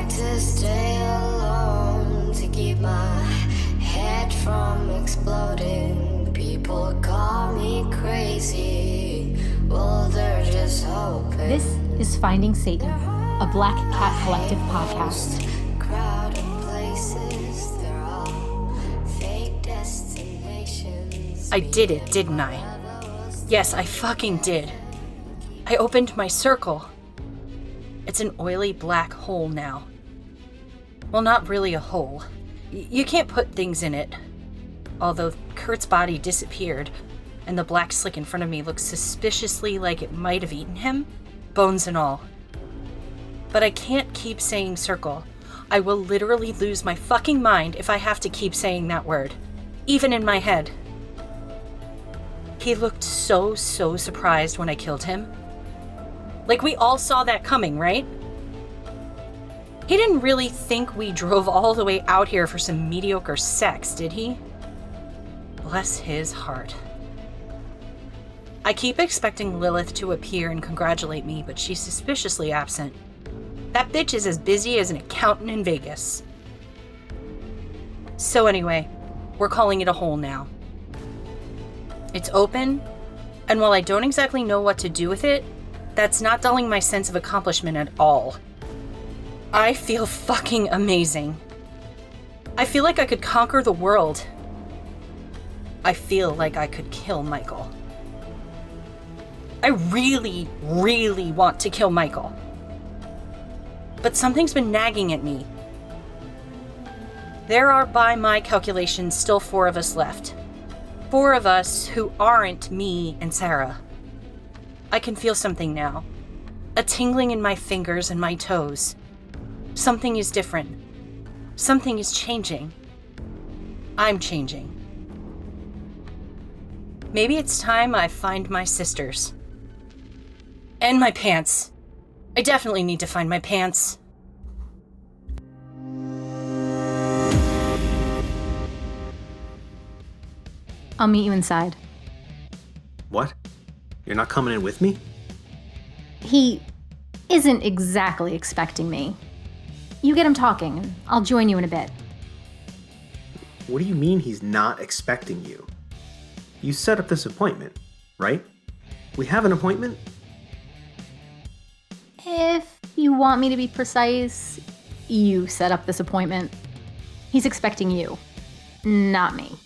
like to stay alone to keep my head from exploding. People call me crazy. Well, they're just hoping. This is Finding Satan, a Black Cat Collective podcast. Crowded places, they're all fake destinations. I did it, didn't I? Yes, I fucking did. I opened my circle. It's an oily black hole now. Well, not really a hole. You can't put things in it. Although Kurt's body disappeared, and the black slick in front of me looks suspiciously like it might have eaten him, bones and all. But I can't keep saying circle. I will literally lose my fucking mind if I have to keep saying that word, even in my head. He looked so surprised when I killed him. Like we all saw that coming, right? He didn't really think we drove all the way out here for some mediocre sex, did he? Bless his heart. I keep expecting Lilith to appear and congratulate me, but she's suspiciously absent. That bitch is as busy as an accountant in Vegas. So anyway, we're calling it a hole now. It's open, and while I don't exactly know what to do with it, that's not dulling my sense of accomplishment at all. I feel fucking amazing. I feel like I could conquer the world. I feel like I could kill Michael. I really want to kill Michael. But something's been nagging at me. There are, by my calculations, still 4 of us left. 4 of us who aren't me and Sarah. I can feel something now. A tingling in my fingers and my toes. Something is different. Something is changing. I'm changing. Maybe it's time I find my sisters. And my pants. I definitely need to find my pants. I'll meet you inside. What? You're not coming in with me? He isn't exactly expecting me. You get him talking, and I'll join you in a bit. What do you mean he's not expecting you? You set up this appointment, right? We have an appointment? If you want me to be precise, you set up this appointment. He's expecting you, not me.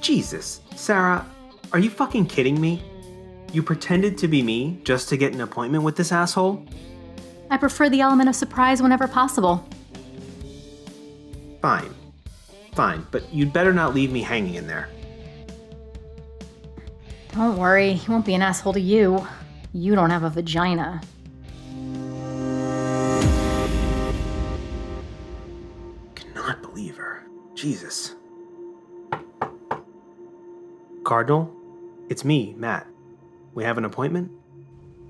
Jesus, Sarah, are you fucking kidding me? You pretended to be me just to get an appointment with this asshole? I prefer the element of surprise whenever possible. Fine, but you'd better not leave me hanging in there. Don't worry, he won't be an asshole to you. You don't have a vagina. Cannot believe her. Jesus. Cardinal, it's me, Matt. We have an appointment?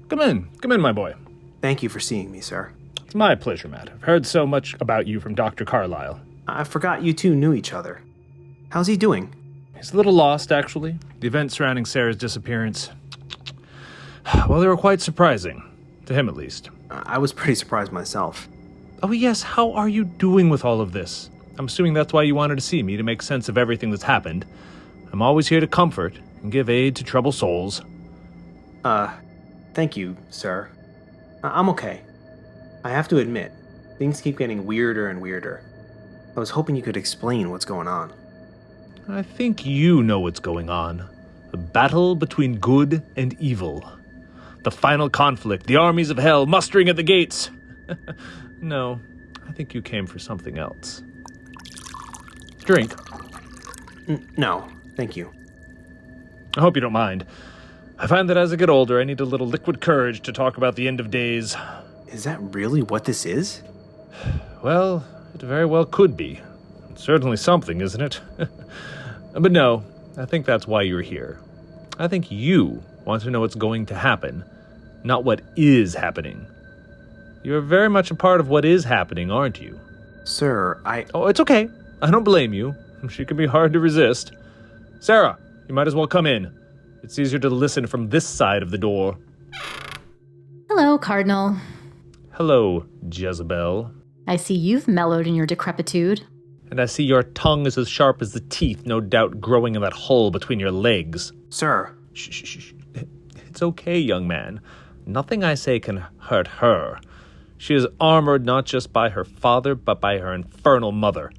Come in, my boy. Thank you for seeing me, sir. It's my pleasure, Matt. I've heard so much about you from Dr. Carlyle. I forgot you two knew each other. How's he doing? He's a little lost, actually. The events surrounding Sarah's disappearance, well, they were quite surprising. To him, at least. I was pretty surprised myself. Oh, yes, how are you doing with all of this? I'm assuming that's why you wanted to see me, to make sense of everything that's happened. I'm always here to comfort and give aid to troubled souls. Thank you, sir. I'm okay. I have to admit, things keep getting weirder and weirder. I was hoping you could explain what's going on. I think you know what's going on. A battle between good and evil. The final conflict, the armies of hell mustering at the gates. No, I think you came for something else. Drink. No, thank you. I hope you don't mind. I find that as I get older, I need a little liquid courage to talk about the end of days. Is that really what this is? Well, it very well could be. It's certainly something, isn't it? But no, I think that's why you're here. I think you want to know what's going to happen, not what is happening. You're very much a part of what is happening, aren't you? Sir, Oh, it's okay. I don't blame you. She can be hard to resist. Sarah, you might as well come in. It's easier to listen from this side of the door. Hello, Cardinal. Hello, Jezebel. I see you've mellowed in your decrepitude. And I see your tongue is as sharp as the teeth, no doubt growing in that hole between your legs. Sir. Shh, shh, shh. It's okay, young man. Nothing I say can hurt her. She is armored not just by her father, but by her infernal mother.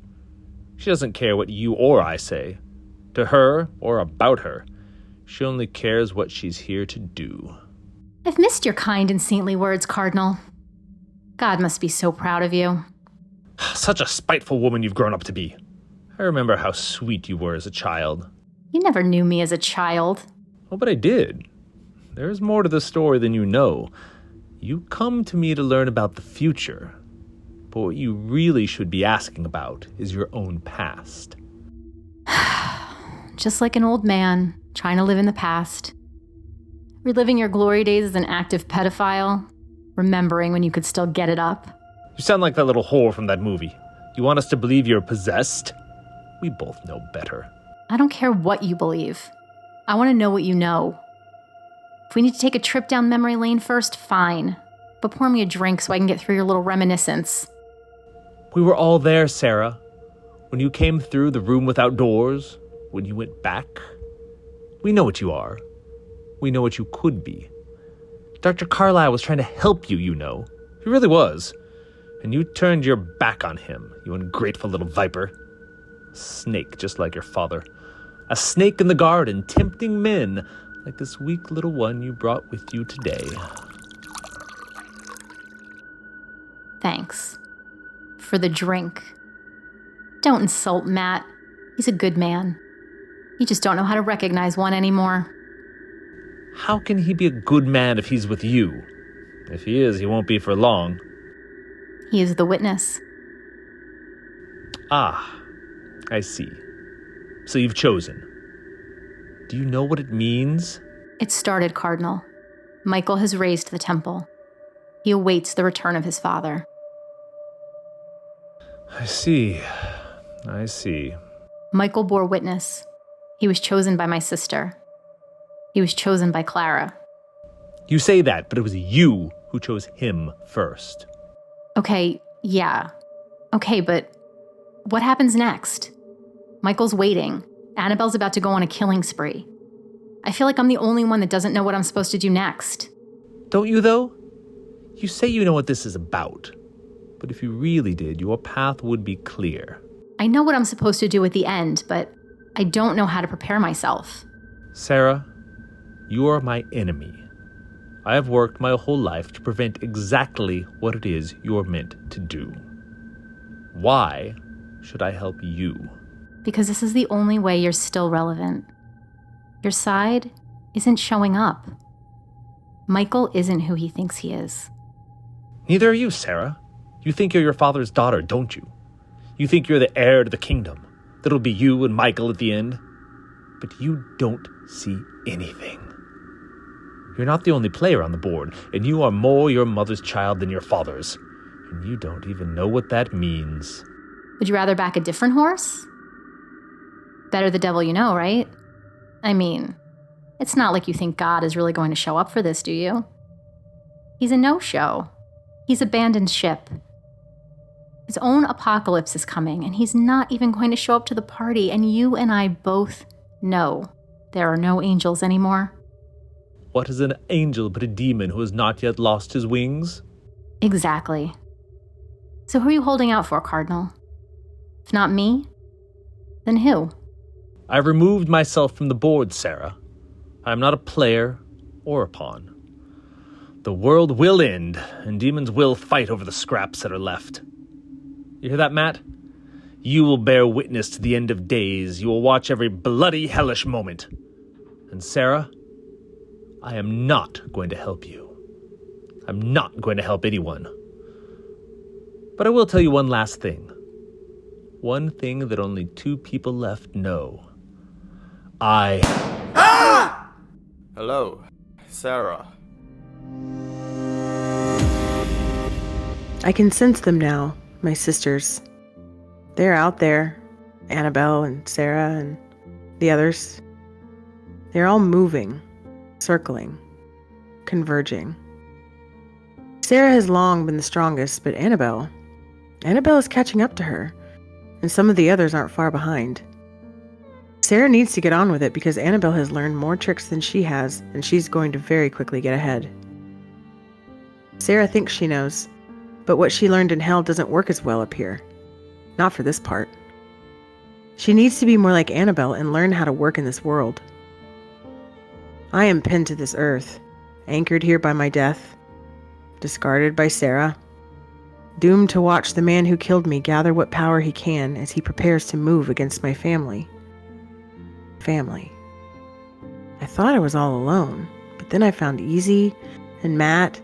She doesn't care what you or I say. To her, or about her, she only cares what she's here to do. I've missed your kind and saintly words, Cardinal. God must be so proud of you. Such a spiteful woman you've grown up to be. I remember how sweet you were as a child. You never knew me as a child. Oh, but I did. There's more to the story than you know. You come to me to learn about the future. But what you really should be asking about is your own past. Just like an old man, trying to live in the past. Reliving your glory days as an active pedophile. Remembering when you could still get it up. You sound like that little whore from that movie. You want us to believe you're possessed? We both know better. I don't care what you believe. I want to know what you know. If we need to take a trip down memory lane first, fine. But pour me a drink so I can get through your little reminiscence. We were all there, Sarah. When you came through the room without doors, when you went back. We know what you are. We know what you could be. Dr. Carlyle was trying to help you, you know. He really was. And you turned your back on him, you ungrateful little viper. A snake, just like your father. A snake in the garden, tempting men, like this weak little one you brought with you today. Thanks. For the drink. Don't insult Matt. He's a good man. You just don't know how to recognize one anymore. How can he be a good man if he's with you? If he is, he won't be for long. He is the witness. Ah, I see. So you've chosen. Do you know what it means? It started, Cardinal. Michael has raised the temple. He awaits the return of his father. I see. I see. Michael bore witness. He was chosen by my sister. He was chosen by Clara. You say that, but it was you who chose him first. Okay, yeah. Okay, but what happens next? Michael's waiting. Annabelle's about to go on a killing spree. I feel like I'm the only one that doesn't know what I'm supposed to do next. Don't you, though? You say you know what this is about. But if you really did, your path would be clear. I know what I'm supposed to do at the end, but I don't know how to prepare myself. Sarah, you are my enemy. I have worked my whole life to prevent exactly what it is you're meant to do. Why should I help you? Because this is the only way you're still relevant. Your side isn't showing up. Michael isn't who he thinks he is. Neither are you, Sarah. You think you're your father's daughter, don't you? You think you're the heir to the kingdom. That'll be you and Michael at the end. But you don't see anything. You're not the only player on the board, and you are more your mother's child than your father's. And you don't even know what that means. Would you rather back a different horse? Better the devil you know, right? I mean, it's not like you think God is really going to show up for this, do you? He's a no-show. He's abandoned ship. His own apocalypse is coming, and he's not even going to show up to the party, and you and I both know there are no angels anymore. What is an angel but a demon who has not yet lost his wings? Exactly. So who are you holding out for, Cardinal? If not me, then who? I've removed myself from the board, Sarah. I am not a player or a pawn. The world will end, and demons will fight over the scraps that are left. You hear that, Matt? You will bear witness to the end of days. You will watch every bloody, hellish moment. And Sarah, I am not going to help you. I'm not going to help anyone. But I will tell you one last thing. One thing that only two people left know. Hello, Sarah. I can sense them now, my sisters. They're out there, Annabelle and Sarah and the others. They're all moving, circling, converging. Sarah has long been the strongest, but Annabelle is catching up to her, and some of the others aren't far behind. Sarah needs to get on with it because Annabelle has learned more tricks than she has, and she's going to very quickly get ahead. Sarah thinks she knows, but what she learned in hell doesn't work as well up here. Not for this part. She needs to be more like Annabelle and learn how to work in this world. I am pinned to this earth, anchored here by my death, discarded by Sarah, doomed to watch the man who killed me gather what power he can as he prepares to move against my family. I thought I was all alone, but then I found Easy and Matt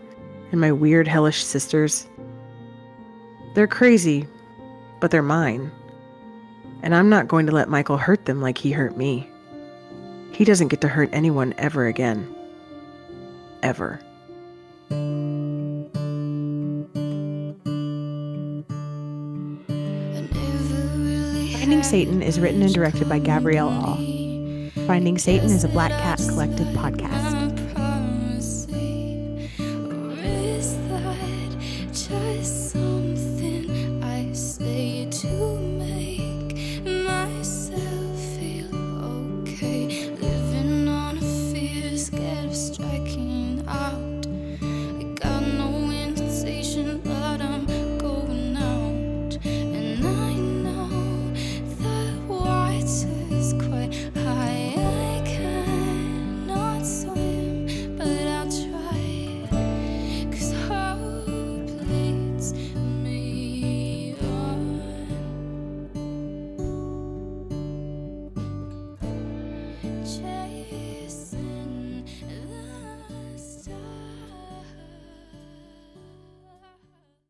and my weird hellish sisters. They're crazy, but they're mine. And I'm not going to let Michael hurt them like he hurt me. He doesn't get to hurt anyone ever again. Ever. Finding Satan is written and directed by Gabrielle All. Finding Satan is a Black Cat Collective podcast. Promising, or is that just